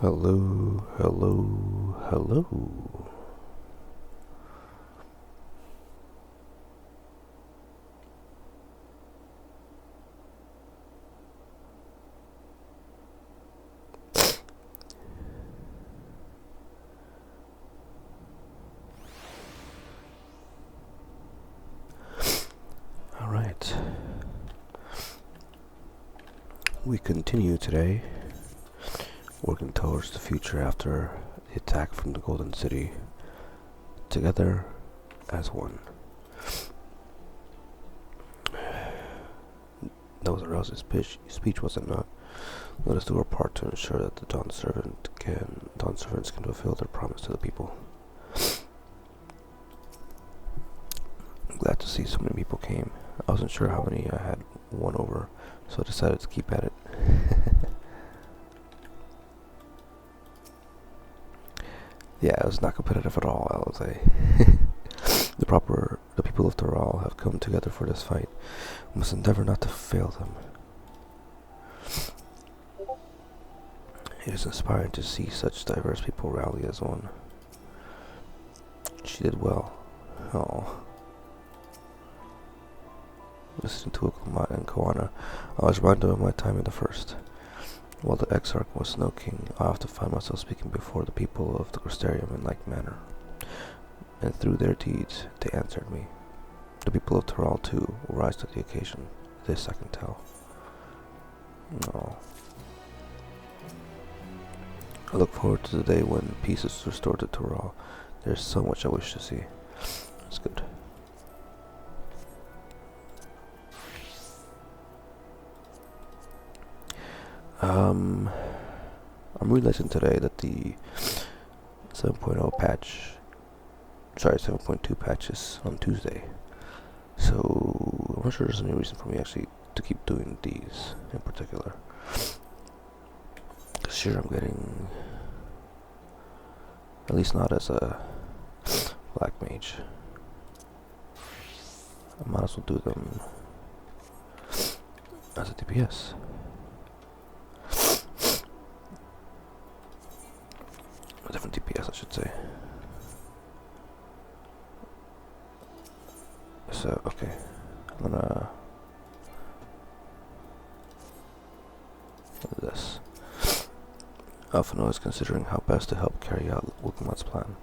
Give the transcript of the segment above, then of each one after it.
Hello, hello, hello. All right. We continue today, working towards the future after the attack from the Golden City, together as one. That was Rouse's speech, was it not? Let us do our part to ensure that the Dawn servants can fulfill their promise to the people. I'm glad to see so many people came. I wasn't sure how many I had won over, so I decided to keep at it. Yeah, it was not competitive at all, I will say. The people of Toral have come together for this fight. We must endeavor not to fail them. It is inspiring to see such diverse people rally as one. She did well. Oh. Listening to Uklamat and Koana, I was reminded of my time in the first. While the Exarch was Snow King, I often found myself speaking before the people of the Crystarium in like manner. And through their deeds, they answered me. The people of Toral, too, will rise to the occasion. This I can tell. No. I look forward to the day when peace is restored to Toral. There's so much I wish to see. It's good. I'm realizing today that the 7.0 7.2 patch is on Tuesday. So I'm not sure there's any reason for me actually to keep doing these in particular. Because here I'm getting, at least not as a black mage. I might as well do them as a DPS. A different DPS, I should say. So, okay. I'm gonna do this. Alphano is considering how best to help carry out Wilkemat's plan.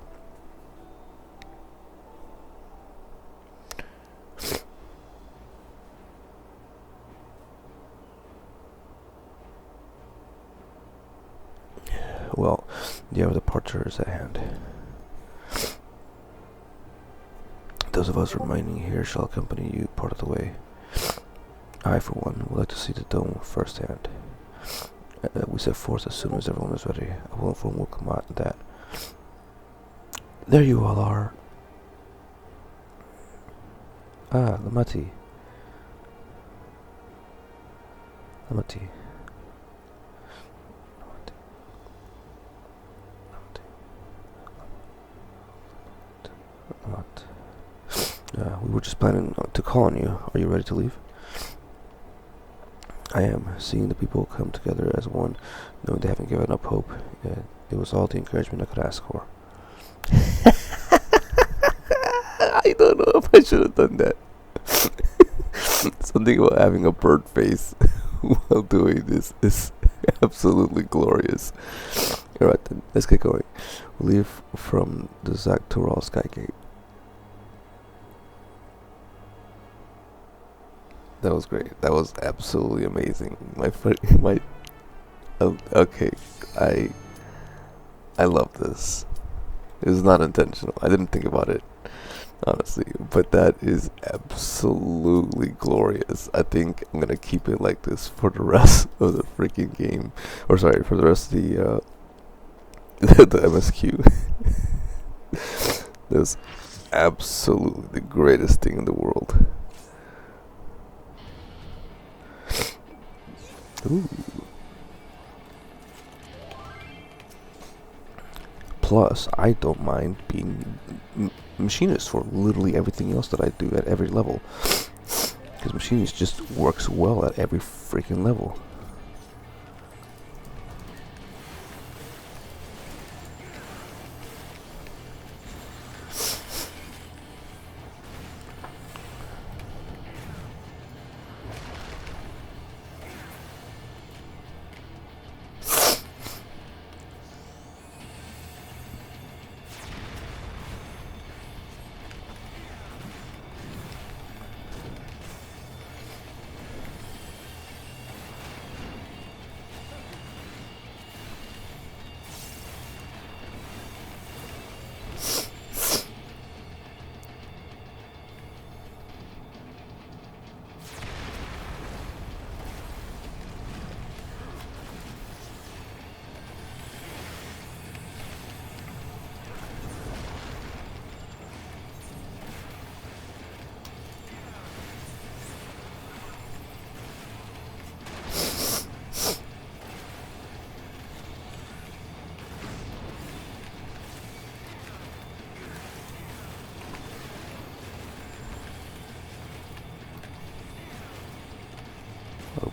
Well, the hour of departure is at hand. Those of us remaining here shall accompany you part of the way. I, for one, would like to see the dome firsthand. We set forth as soon as everyone is ready. I will inform Wilkemat that. There you all are. Ah, Lamati. Lamati. We were just planning to call on you. Are you ready to leave? I am. Seeing the people come together as one, knowing they haven't given up hope, it was all the encouragement I could ask for. I don't know if I should have done that. Something about having a bird face while doing this is absolutely glorious. Alright then, let's get going. We'll leave from the Zaktoral Skygate. That was great. That was absolutely amazing. Okay, I love this. It was not intentional. I didn't think about it, honestly, but that is absolutely glorious. I think I'm gonna keep it like this for the rest of the freaking game, or sorry, for the rest of the the MSQ. That's absolutely the greatest thing in the world. Ooh. Plus, I don't mind being machinist for literally everything else that I do at every level. Because machinist just works well at every freaking level. Oh.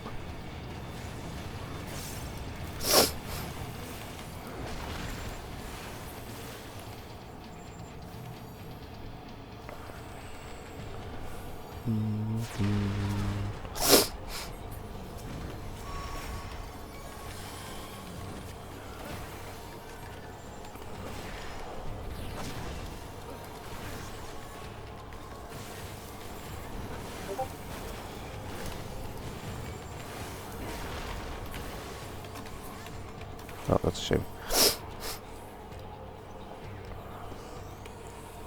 Oh, that's a shame.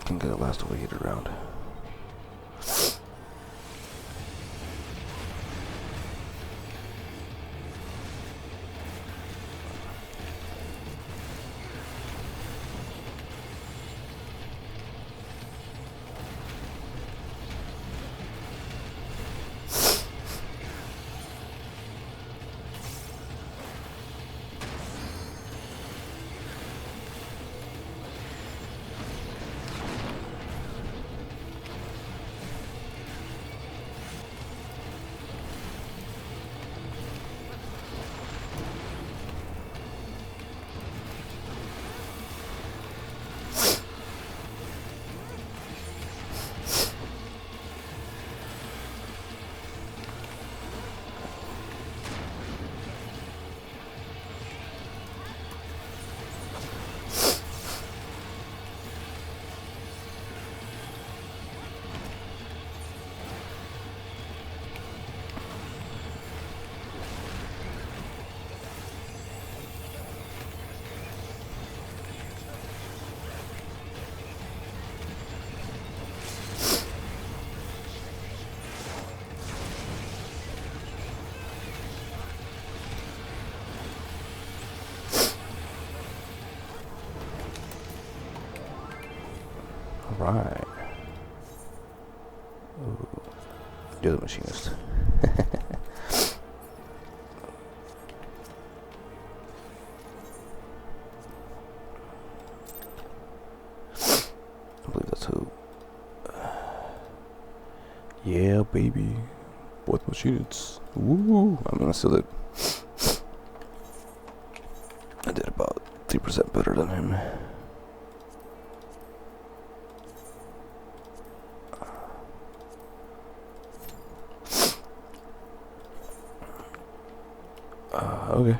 Can get a last overheated round. Right. Ooh. You're the machinist. I believe that's who. Yeah, baby. Both machinists. Woo! I mean, I still did. I did about 3% better than him. Okay.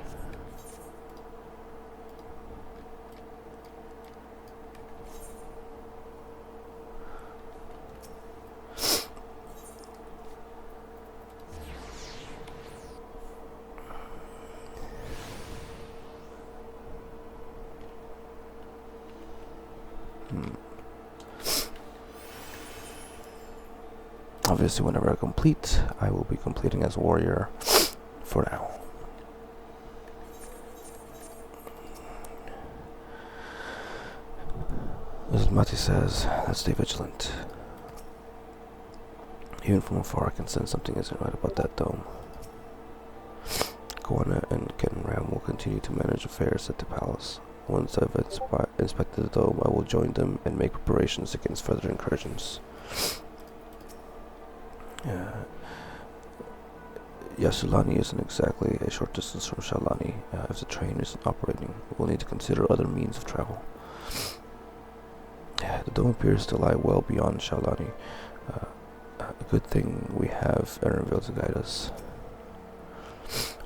Obviously, whenever I complete, I will be completing as warrior for now. As Mati says, let's stay vigilant. Even from afar, I can sense something isn't right about that dome. Koana and Ken Ram will continue to manage affairs at the palace. Once I've inspected the dome, I will join them and make preparations against further incursions. Yasulani isn't exactly a short distance from Shalani. If the train isn't operating, we'll need to consider other means of travel. The dome appears to lie well beyond Shalani. A good thing we have Erenville to guide us.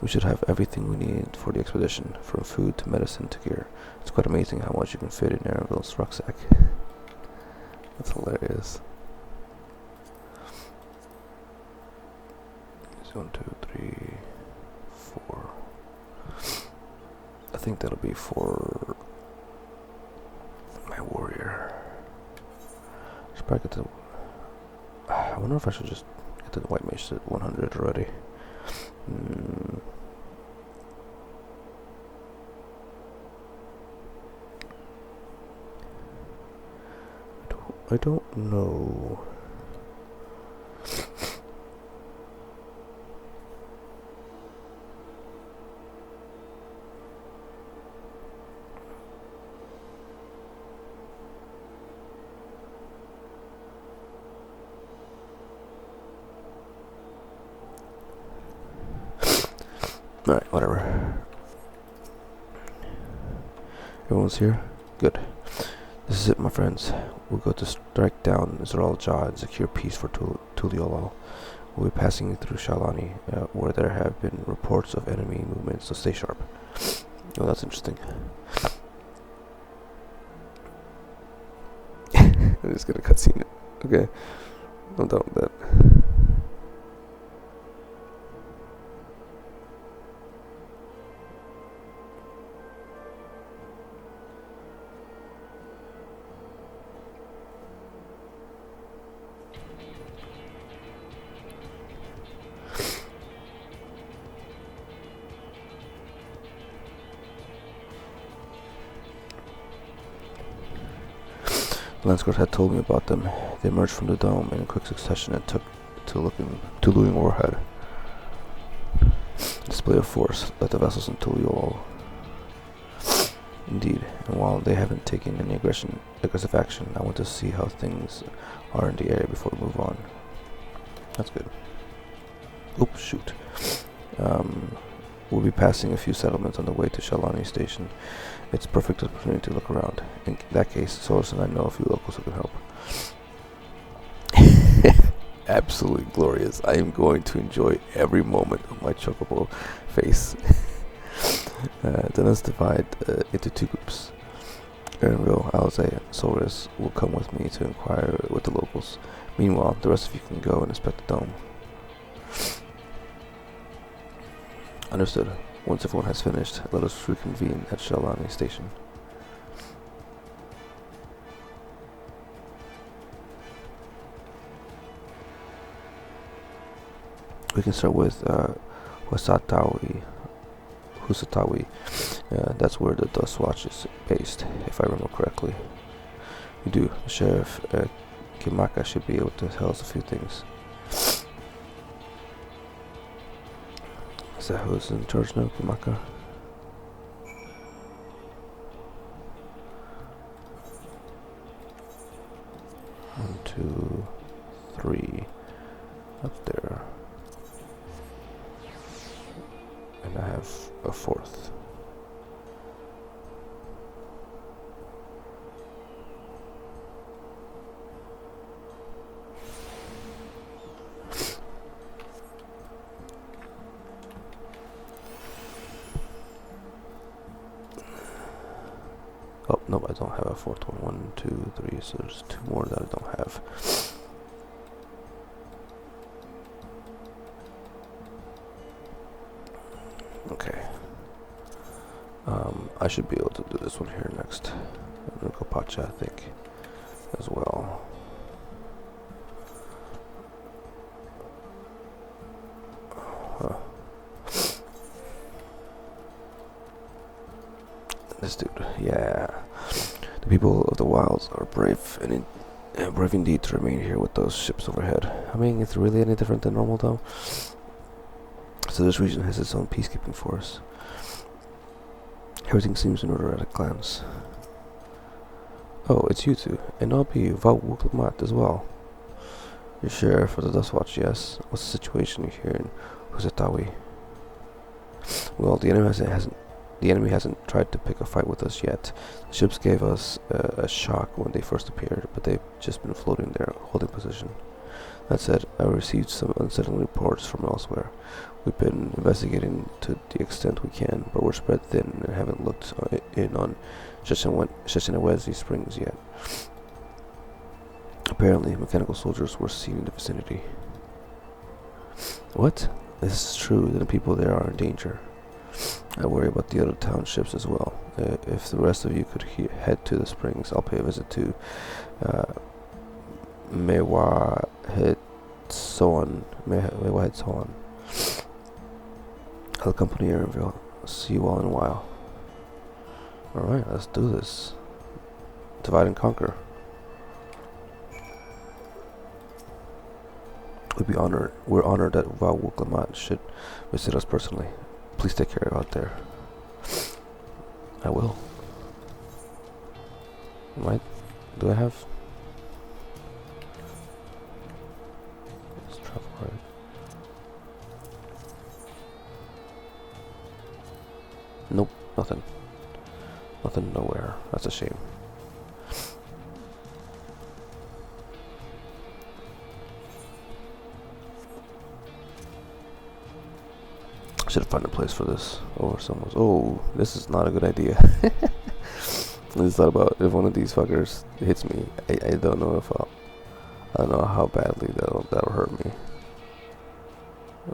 We should have everything we need for the expedition, from food to medicine to gear. It's quite amazing how much you can fit in Erenville's rucksack. That's hilarious. 1, 2, 3, 4. I think that'll be for my warrior. Should probably get to. I wonder if I should just get the white mage at 100 already. I don't know. Alright, whatever. Everyone's here? Good. This is it, my friends. We'll go to strike down Zeralja and secure peace for Tuliolol. We'll be passing through Shalani, where there have been reports of enemy movements, so stay sharp. Oh, that's interesting. I'm just gonna cutscene it. Okay. I'm done with that. Landscourt had told me about them. They emerged from the dome in quick succession and took to looting warhead. Display of force, like the vessels in Tuliol. Indeed, and while they haven't taken any aggressive action, I want to see how things are in the area before we move on. That's good. Oops, shoot. We'll be passing a few settlements on the way to Shalani Station. It's a perfect opportunity to look around. In that case, Solis and I know a few locals who can help. Absolutely glorious. I am going to enjoy every moment of my chocobo face. Then let's divide into two groups. Erinville, Alze, and Solis will come with me to inquire with the locals. Meanwhile, the rest of you can go and inspect the dome. Understood. Once everyone has finished, let us reconvene at Shalani Station. We can start with Husatawi. That's where the Dust Watch is based, if I remember correctly. You do. Sheriff Kimaka should be able to tell us a few things. Is that who's in charge now, Kimaka? One, two, three. Up there. And I have a fourth. Oh, no, I don't have a fourth one. 1, 2, 3, so there's two more that I don't have. Okay. I should be able to do this one here next. Nukapacha, I think, as well. This dude, yeah. The people of the wilds are brave and brave indeed to remain here with those ships overhead. I mean, it's really any different than normal, though. So this region has its own peacekeeping force. Everything seems in order at a glance. Oh, it's you two, and I'll be Vawuklamat as well. You're sheriff of the Dust Watch, yes? What's the situation here in Husatawi? Well, the enemy hasn't tried to pick a fight with us yet. The ships gave us a shock when they first appeared, but they've just been floating there, holding position. That said, I received some unsettling reports from elsewhere. We've been investigating to the extent we can, but we're spread thin and haven't looked in on Sheshinawezi Springs yet. Apparently, mechanical soldiers were seen in the vicinity. What? This is true, then the people there are in danger. I worry about the other townships as well. If the rest of you could head to the springs, I'll pay a visit to Mewahid Soan. I'll accompany Erinville. See you all in a while. Alright, let's do this. Divide and conquer. We're honored that Vawuklamat should visit us personally. Please take care out there. I will. Do I have? Let's travel right. Nothing. Nothing nowhere. That's a shame. I should have found a place for this. Or someone's. Oh, this is not a good idea. I just thought about if one of these fuckers hits me. I don't know if I don't know how badly that'll hurt me.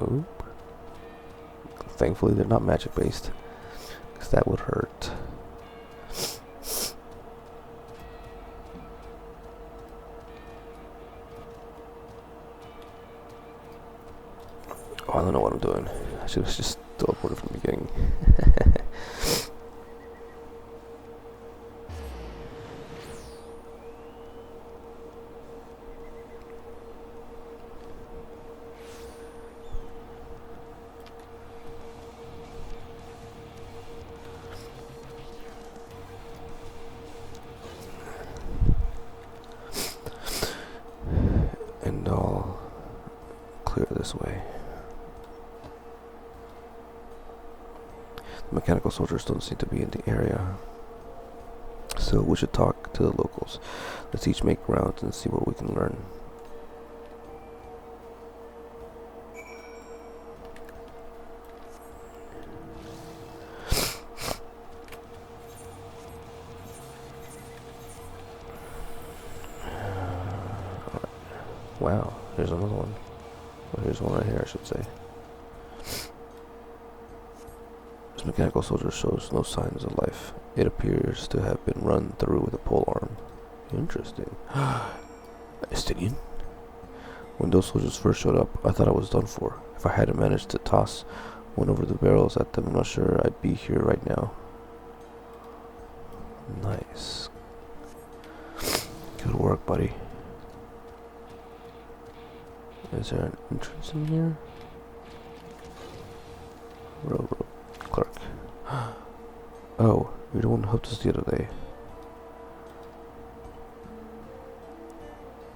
Oop. Thankfully, they're not magic based, because that would hurt. Oh, I don't know what I'm doing. I should have just teleported from the beginning. And I'll clear this way. The mechanical soldiers don't seem to be in the area, so we should talk to the locals. Let's each make rounds and see what we can learn. Wow, here's another one. Well, here's one right here, I should say. This mechanical soldier shows no signs of life. It appears to have been run through with a polearm. Interesting. Estinian? When those soldiers first showed up, I thought I was done for. If I hadn't managed to toss one over the barrels at them, I'm not sure I'd be here right now. Nice. Good work, buddy. Is there an entrance in here? Railroad clerk. Oh, you're the one who helped us the other day.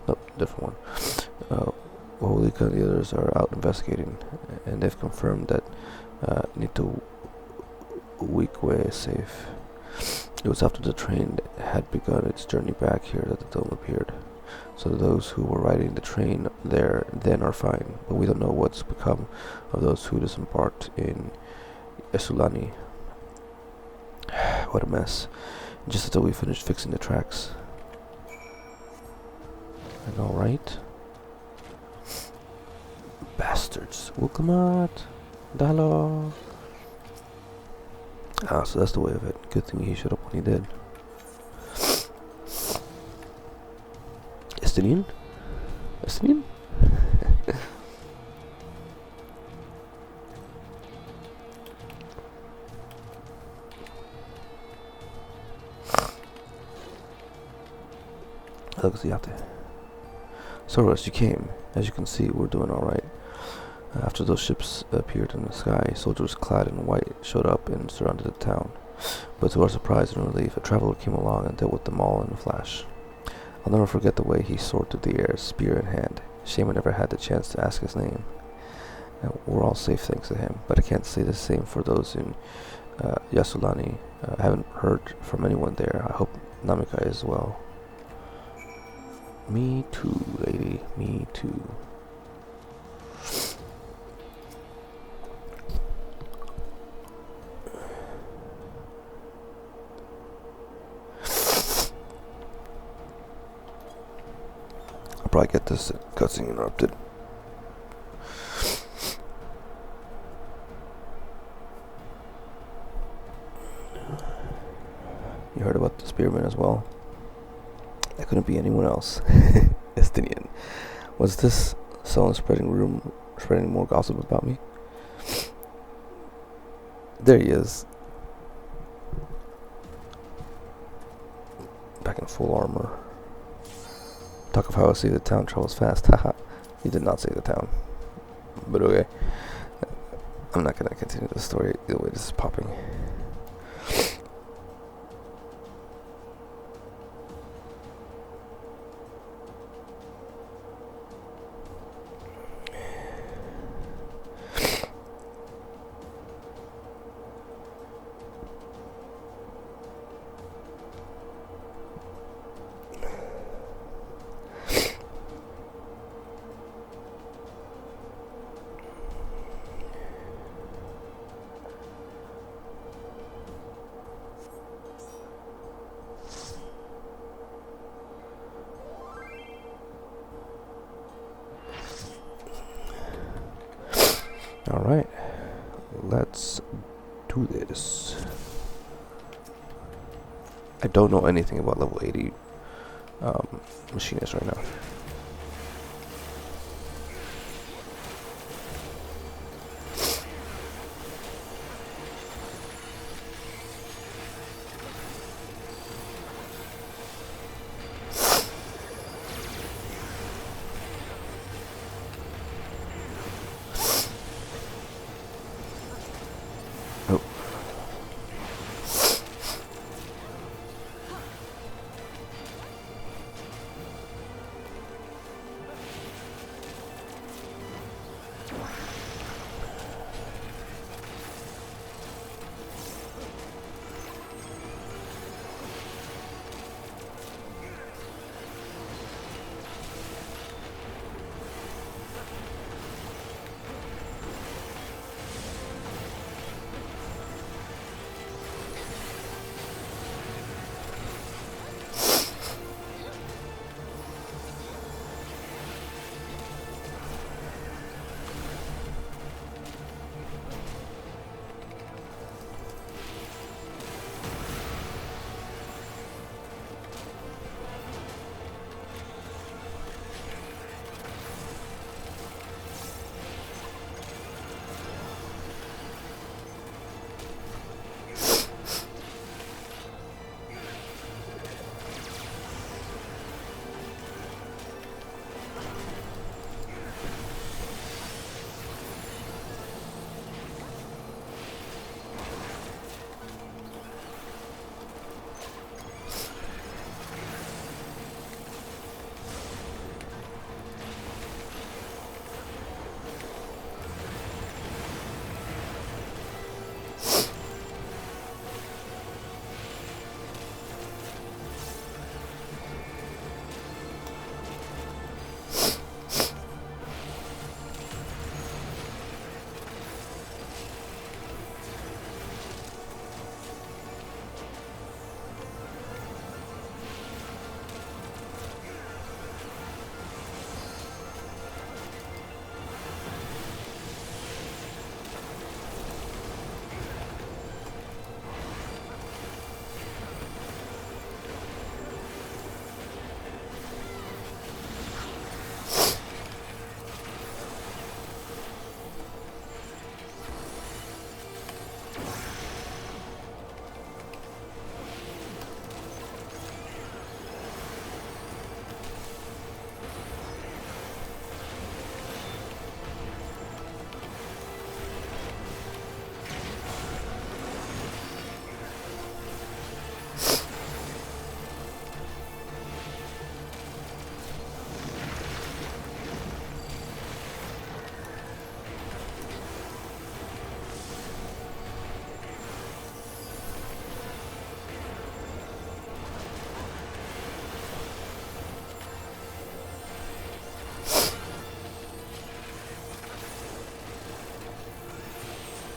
Nope, different one. Holika and the others are out investigating, and they've confirmed that Nito Weekway is safe. It was after the train had begun its journey back here that the dome appeared. So those who were riding the train there then are fine, but we don't know what's become of those who disembarked in Esulani. What a mess. Just until we finished fixing the tracks. And alright. Bastards. Wukamat. Dalo. Ah, so that's the way of it. Good thing he showed up when he did. Estinian? Estinian? So as you came, as you can see, we're doing alright. After those ships appeared in the sky, soldiers clad in white showed up and surrounded the town. But to our surprise and relief, a traveler came along and dealt with them all in a flash. I'll never forget the way he soared through the air, spear in hand. Shame I never had the chance to ask his name. We're all safe thanks to him, but I can't say the same for those in Yasulani. I haven't heard from anyone there. I hope Namika is well. Me too, lady. Me too. I'll probably get this cutscene interrupted. You heard about the spearman as well? That couldn't be anyone else. Estinian. Was this someone spreading more gossip about me? There he is. Back in full armor. Talk of how I see the town travels fast. Haha. He did not say the town. But okay. I'm not gonna continue the story the way this is popping. Alright, let's do this. I don't know anything about level 80 machinist right now. Oh.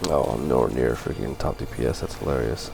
Oh, I'm nowhere near freaking top DPS. That's hilarious.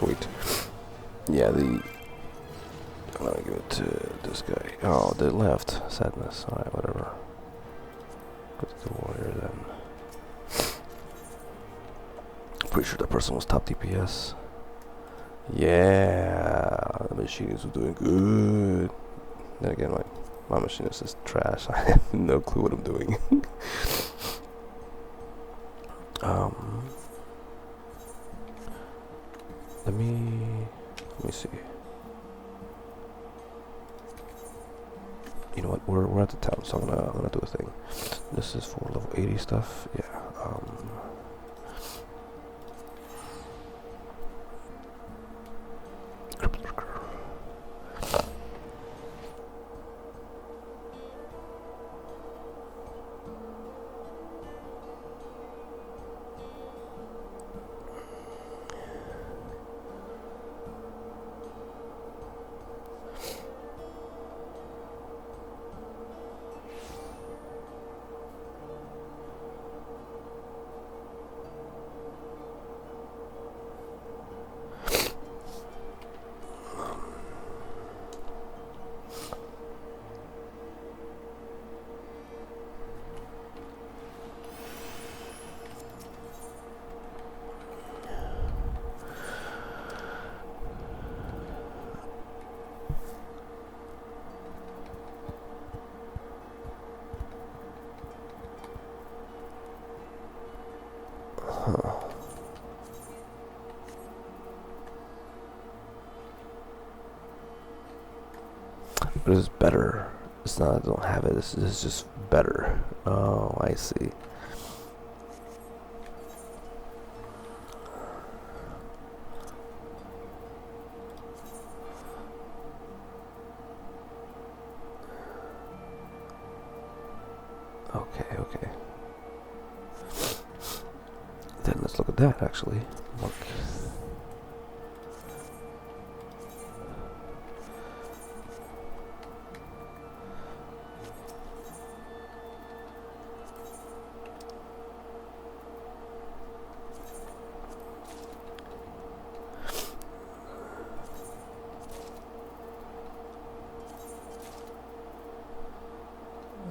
Sweet. Yeah, I'm gonna give it to this guy. Oh, they left. Sadness. Alright, whatever. Go to the warrior then. Pretty sure that person was top DPS. Yeah, the machinist was doing good. Then again, my machinist is trash. I have no clue what I'm doing. Let me see. You know what? We're at the town, so I'm gonna do a thing. This is for level 80 stuff. Yeah. But it's better. It's not I don't have it. This is just better. Oh, I see. Okay. Then let's look at that actually. Look.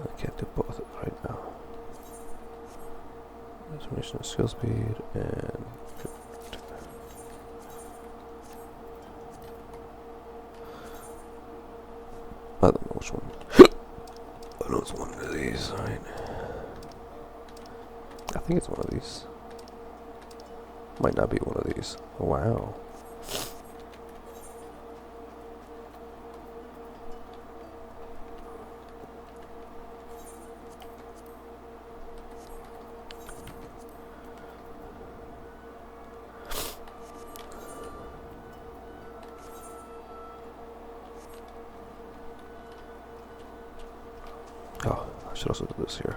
I can't do both right now. Transformation of skill speed and I don't know which one. I know it's one of these, right? I think it's one of these. Might not be one of these. Wow. Oh, I should also do this here.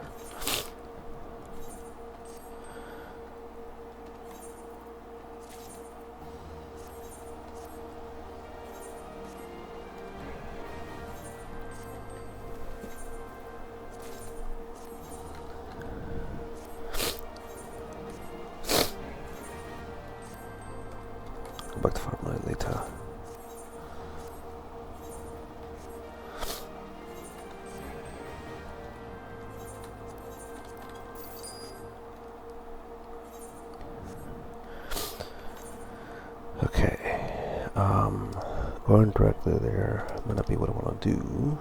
Go back to farmland later. Okay, going directly there might not be what I want to do.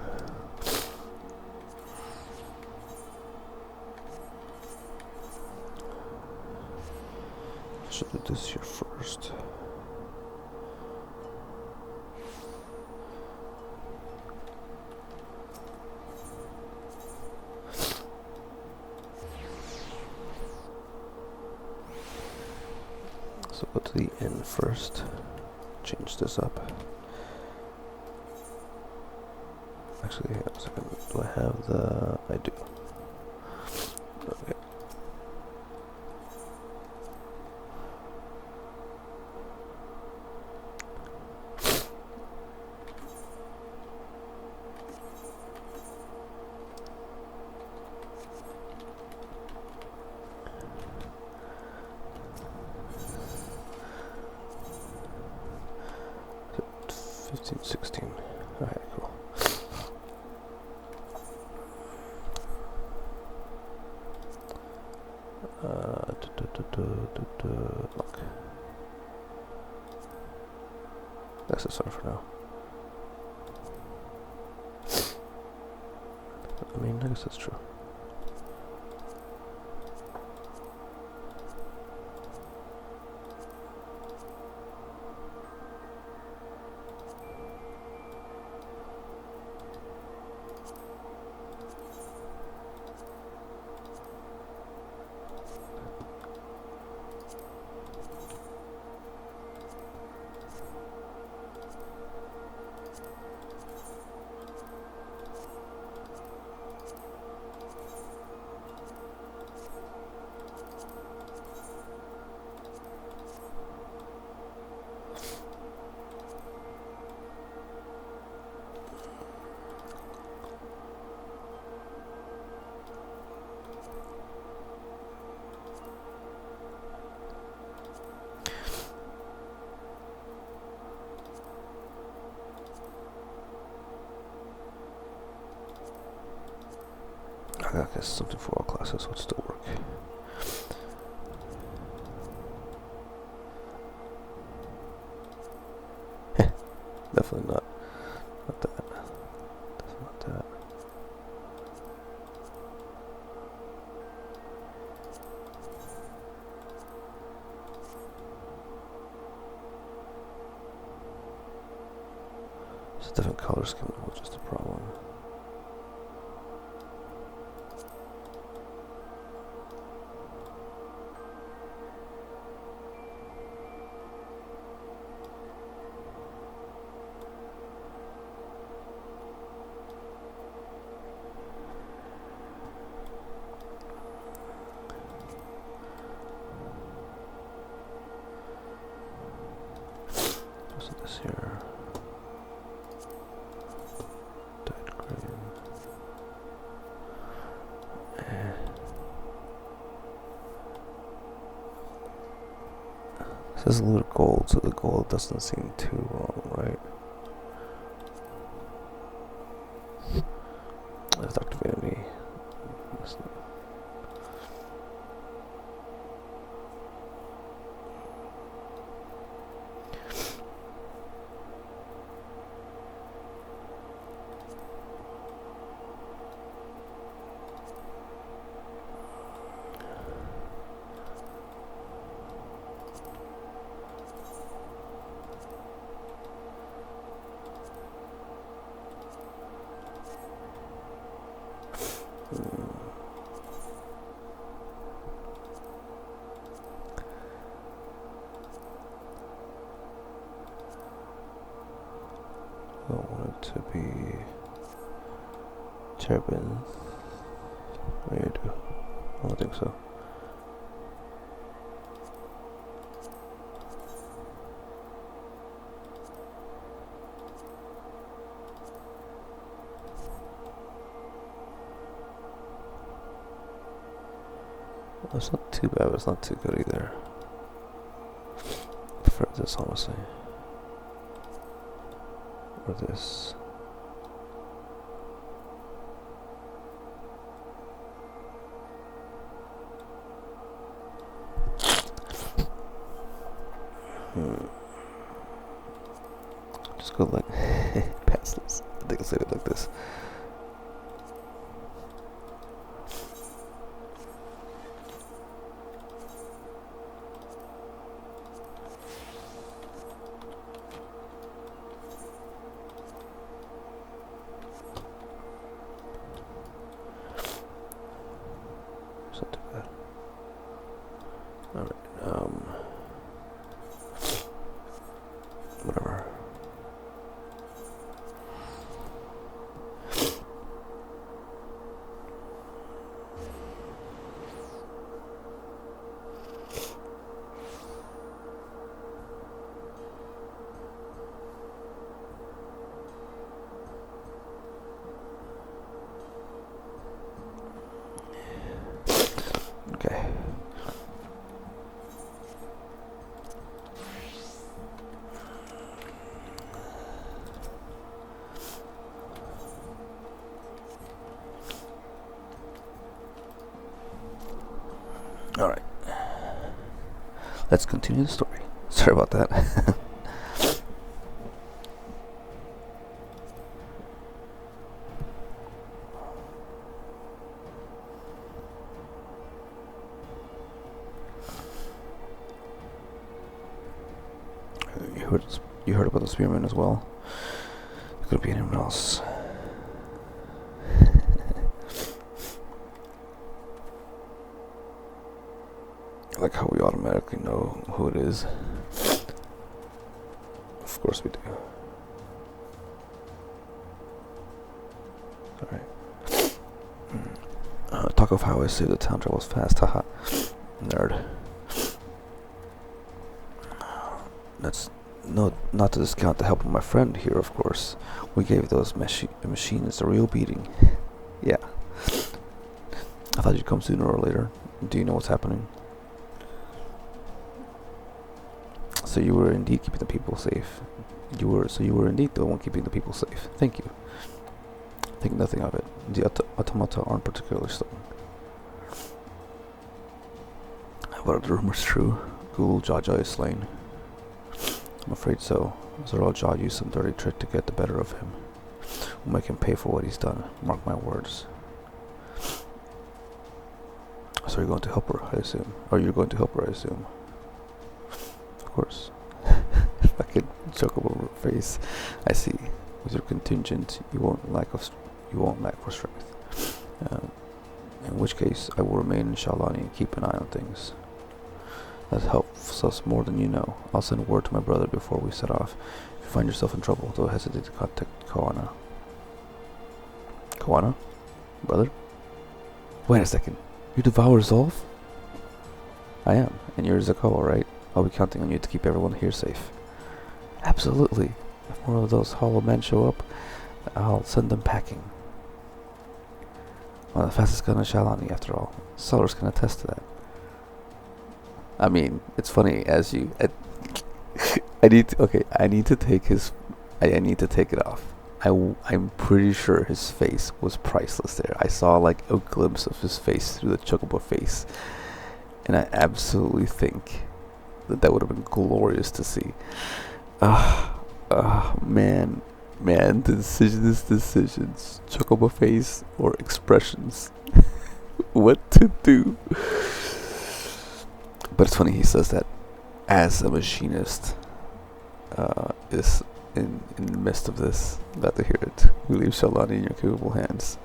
I should do this here first. So go to the end first. Change this up. Actually, hang on a second. Do I have the... I do. Okay. 15, 16. Alright, cool. Look. That's this one for now. I mean, I guess that's true. I guess something for all classes would still work. Definitely not. Not that. Definitely not that. It's a different color scheme, which is the problem. This here. Dead green. This is a little gold, so the gold doesn't seem too wrong, right? Let's activate any. I want it to be cherubim. Maybe I do. I don't think so. Well, it's not too bad, but it's not too good either. I prefer this, honestly. Or this. Just go like past this. I think I'll save it like this. Whatever. Let's continue the story. Sorry about that. You heard about the spearman as well? It could be anyone else. Like how we automatically know who it is. Of course we do. Alright. Talk of how I saved the town travels fast, haha. Nerd. That's not to discount the help of my friend here, of course. We gave those machines a real beating. Yeah. I thought you'd come sooner or later. Do you know what's happening? So you were indeed keeping the people safe. You were indeed the one keeping the people safe. Thank you. Think nothing of it. The automata aren't particularly stubborn. But are the rumors true? Ghoul Jaja is slain. I'm afraid so. Zoral Jah used some dirty trick to get the better of him. We'll make him pay for what he's done. Mark my words. So you're going to help her, I assume. Or you're going to help her, I assume. Of course. Fucking choke over her face. I see. With your contingent, you won't lack for strength. In which case, I will remain in Shalani and keep an eye on things. That helps us more than you know. I'll send word to my brother before we set off. If you find yourself in trouble, don't hesitate to contact Koana. Koana? Brother? Wait a second. You devour Zolf? I am, and you're Zakoa, right? I'll be counting on you to keep everyone here safe. Absolutely. If more of those hollow men show up, I'll send them packing. Well, the fastest gun in Shalani, after all. Sellers can attest to that. I mean, it's funny as you. I need to take his. I need to take it off. I'm pretty sure his face was priceless there. I saw like a glimpse of his face through the chocobo face, and I absolutely think that would have been glorious to see. Man, decisions, chocobo face or expressions. What to do? But it's funny he says that as a machinist is in the midst of this. Glad to hear it. We leave Shalani in your capable hands.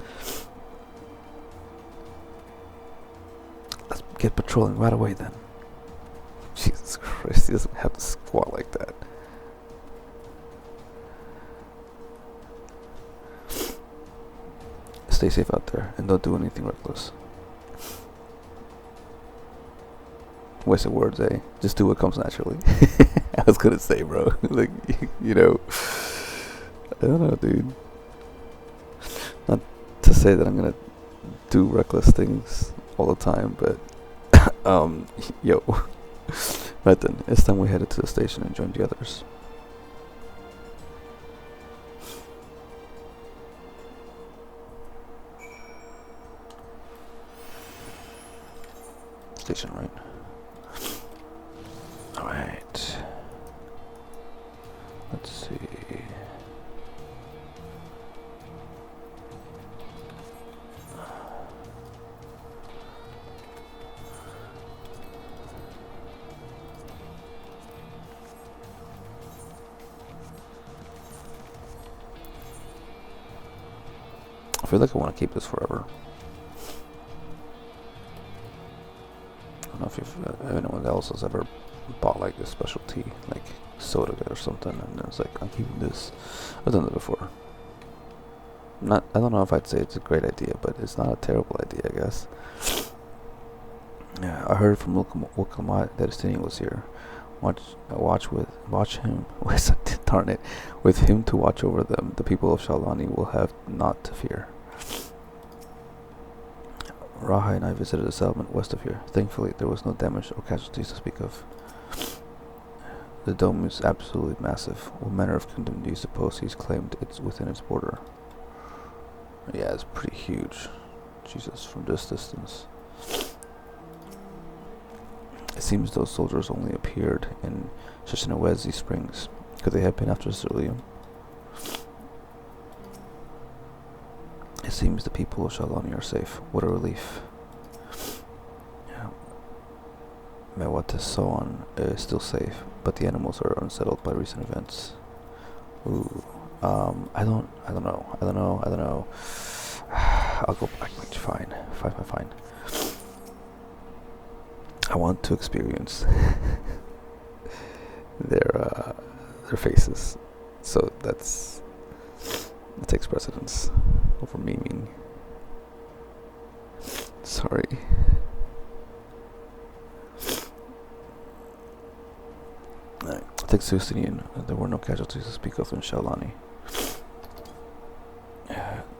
Let's get patrolling right away then. Jesus Christ, he doesn't have to squat like that. Stay safe out there and don't do anything reckless. Wasted words, eh? Just do what comes naturally. I was gonna say, bro. Like, you know, I don't know, dude. Not to say that I'm gonna do reckless things all the time, but yo. Right then, it's time we headed to the station and joined the others. Station, right? Alright. Let's see. I feel like I want to keep this forever. I don't know if anyone else has ever bought like a special tea, like soda or something, and it's like, I'm keeping this. I've done it before. I don't know if I'd say it's a great idea, but it's not a terrible idea, I guess. Yeah, I heard from Wilkamat that Estinian was here. Watch him. Darn it! With him to watch over them, the people of Shalani will have naught to fear. Raha and I visited a settlement west of here. Thankfully, there was no damage or casualties to speak of. The dome is absolutely massive. What manner of kingdom do you suppose he's claimed it's within its border? Yeah, it's pretty huge. Jesus, from this distance. It seems those soldiers only appeared in Shishinawezi Springs. Could they have been after Cerulean? It seems the people of Shalani are safe. What a relief. Yeah. Mewatasoan is still safe, but the animals are unsettled by recent events. Ooh. I don't know. I'll go back. Fine. Fine. I want to experience their faces. So that takes precedence over memeing. Sorry. Thanks to Justinian, there were no casualties to speak of in Shaolani.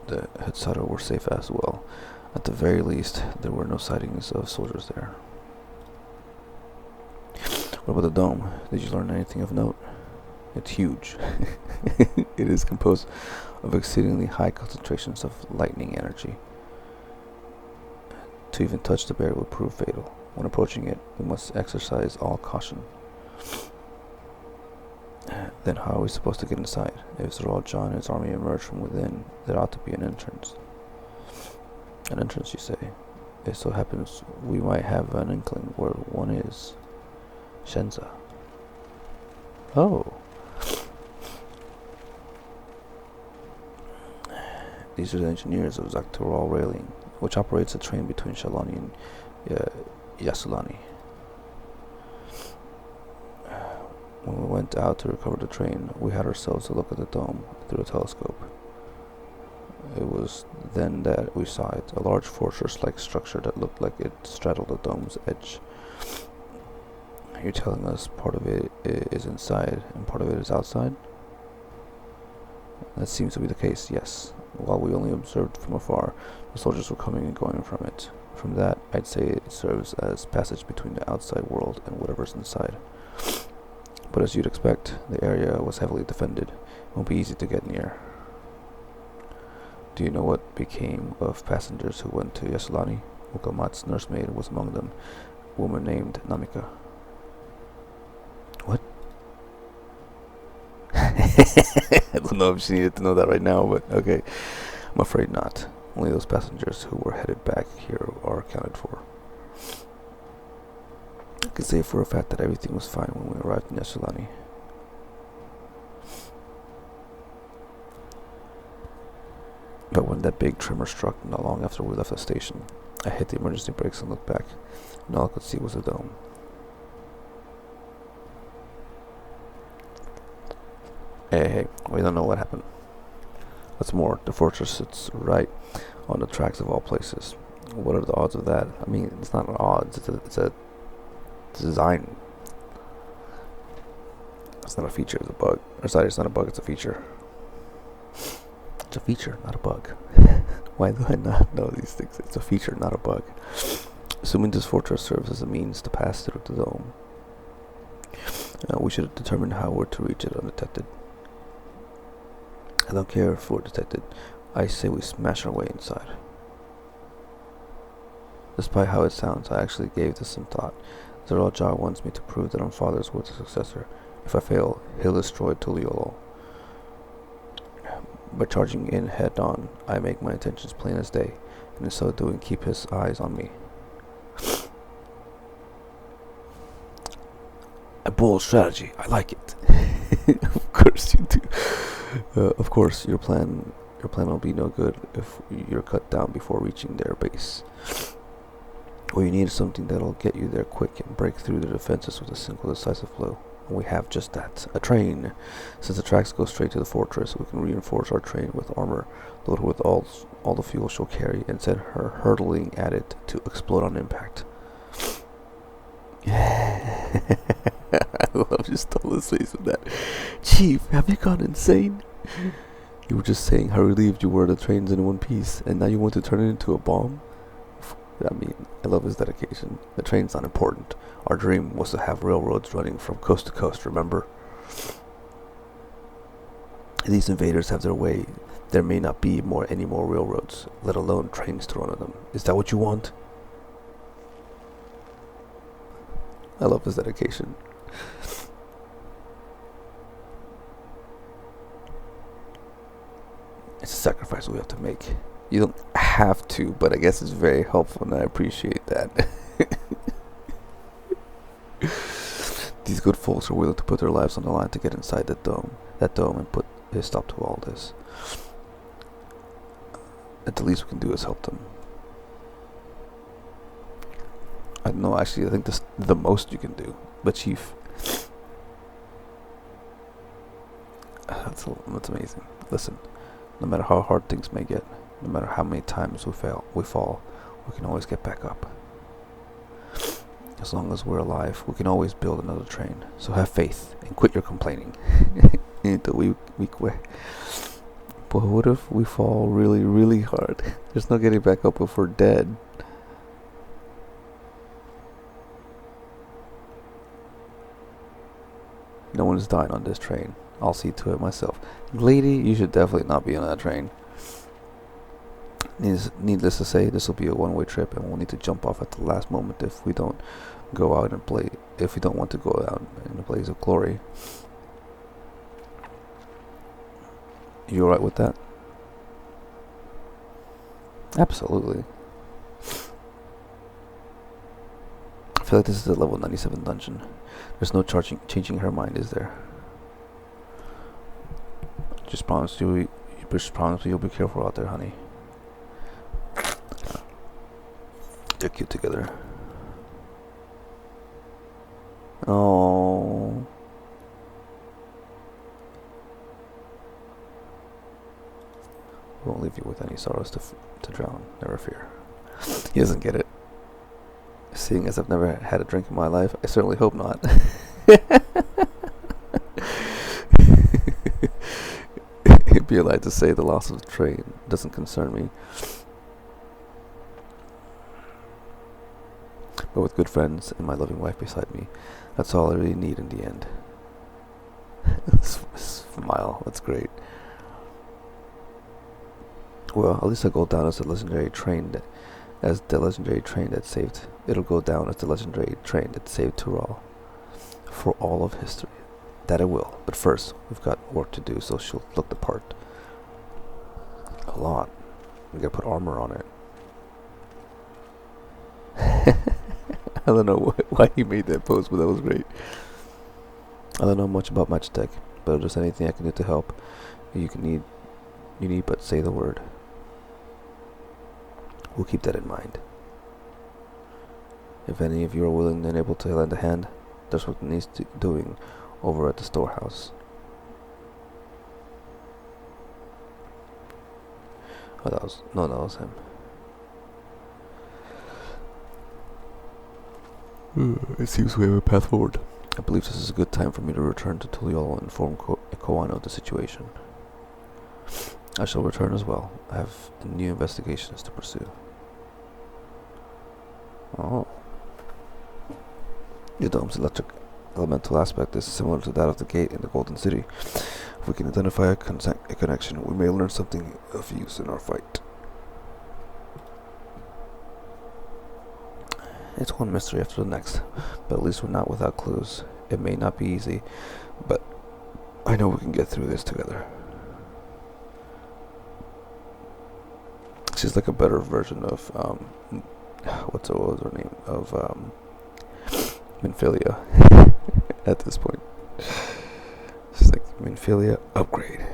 The Hitsaro were safe as well. At the very least, there were no sightings of soldiers there. What about the dome? Did you learn anything of note? It's huge. It is composed of exceedingly high concentrations of lightning energy. To even touch the barrier would prove fatal. When approaching it, we must exercise all caution. Then how are we supposed to get inside? If Zeral John and his army emerge from within, there ought to be an entrance. An entrance, you say? It so happens we might have an inkling where one is. Shenza. Oh. These are the engineers of Zaktural Railing, which operates a train between Shalani and Yasulani. When we went out to recover the train, we had ourselves a look at the dome through a telescope. It was then that we saw it, a large fortress-like structure that looked like it straddled the dome's edge. You're telling us part of it is inside and part of it is outside? That seems to be the case, yes. While we only observed from afar, the soldiers were coming and going from it. From that, I'd say it serves as passage between the outside world and whatever's inside. But as you'd expect, the area was heavily defended. It won't be easy to get near. Do you know what became of passengers who went to Yasulani? Mukamat's nursemaid was among them, a woman named Namika. What? I don't know if she needed to know that right now, but okay. I'm afraid not. Only those passengers who were headed back here are accounted for. I can say for a fact that everything was fine when we arrived in Yasulani. But when that big tremor struck not long after we left the station, I hit the emergency brakes and looked back, and all I could see was the dome. Hey, we don't know what happened. What's more, the fortress sits right on the tracks of all places. What are the odds of that? I mean, it's not an odds, it's a design. It's not a feature, it's a bug. Or sorry, it's not a bug, it's a feature. It's a feature, not a bug. Why do I not know these things? It's a feature, not a bug. Assuming this fortress serves as a means to pass through the dome, we should determine how we're to reach it undetected. I don't care if we're detected. I say we smash our way inside. Despite how it sounds, I actually gave this some thought. Zeral Jar wants me to prove that our father's worth a successor. If I fail, he'll destroy Tuliolo. By charging in head-on, I make my intentions plain as day, and in so doing keep his eyes on me. A bold strategy. I like it. Of course you do. Of course, your plan will be no good if you're cut down before reaching their base. What you need is something that'll get you there quick and break through the defenses with a single decisive blow. And we have just that. A train. Since the tracks go straight to the fortress, we can reinforce our train with armor, load her with all the fuel she'll carry, and send her hurtling at it to explode on impact. I love your stolid face of that. Chief, have you gone insane? You were just saying how relieved you were the train's in one piece, and now you want to turn it into a bomb? I mean, I love his dedication. The train's not important. Our dream was to have railroads running from coast to coast, remember? These invaders have their way. There may not be any more railroads, let alone trains to run on them. Is that what you want? I love his dedication. It's a sacrifice we have to make. You don't have to, but I guess it's very helpful, and I appreciate that. These good folks are willing to put their lives on the line to get inside that dome, and put a stop to all this. And the least we can do is help them. I don't know, actually, I think this the most you can do. But Chief, that's amazing. Listen, no matter how hard things may get, no matter how many times we fall, we can always get back up. As long as we're alive, we can always build another train. So have faith and quit your complaining. Until we quit. But what if we fall really, really hard? There's no getting back up if we're dead. No one is dying on this train. I'll see to it myself. Lady, you should definitely not be on that train. Needless to say, this will be a one-way trip, and we'll need to jump off at the last moment if we don't go out and play. If we don't want to go out in a blaze of glory. You alright with that? Absolutely. I feel like this is the level 97 dungeon. There's no changing her mind, is there? Just promise you'll be careful out there, honey. They're cute together. Oh. Won't leave you with any sorrows to drown. Never fear. He doesn't get it. Seeing as I've never had a drink in my life, I certainly hope not. It'd be a lie to say the loss of the train doesn't concern me. But with good friends and my loving wife beside me, that's all I really need in the end. Smile, that's great. Well, at least I'll go down as the legendary train that saved. It'll go down as the legendary train that saved Tural for all of history. That it will. But first, we've got work to do, so she'll look the part. A lot. We gotta put armor on it. I don't know why he made that pose, but that was great. I don't know much about Magitech, but if there's anything I can do to help, you need but say the word. We'll keep that in mind. If any of you are willing and able to lend a hand, there's what needs doing over at the storehouse. Oh, that was him. It seems we have a path forward. I believe this is a good time for me to return to Tuliol and inform Koano of the situation. I shall return as well. I have new investigations to pursue. Oh. The dome's electric elemental aspect is similar to that of the gate in the Golden City. If we can identify a connection, we may learn something of use in our fight. It's one mystery after the next, but at least we're not without clues. It may not be easy, but I know we can get through this together. She's like a better version of, what was her name? Of, Minfilia at this point. She's like, Minfilia, upgrade.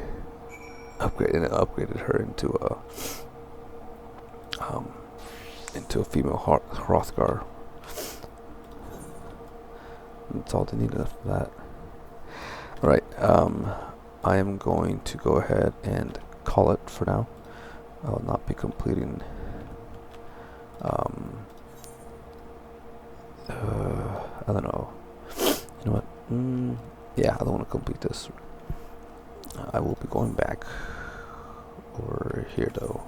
And it upgraded her into a female Hrothgar. That's all they needed after that. Alright, I am going to go ahead and call it for now. I'll not be completing I don't know. You know what? Yeah, I don't want to complete this. I will be going back over here though.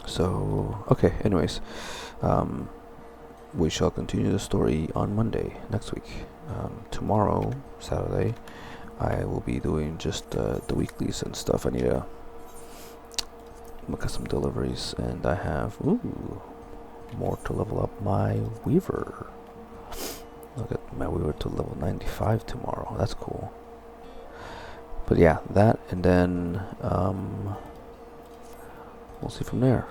So, okay, anyways, we shall continue the story on Monday next week. Tomorrow, Saturday, I will be doing just the weeklies and stuff. I need to look at some deliveries, and I have more to level up my Weaver. Look at my Weaver to level 95 tomorrow. That's cool. But yeah, that, and then we'll see from there.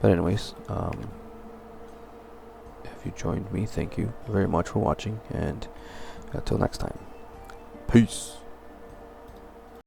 But anyways, if you joined me, thank you very much for watching, and until next time, peace.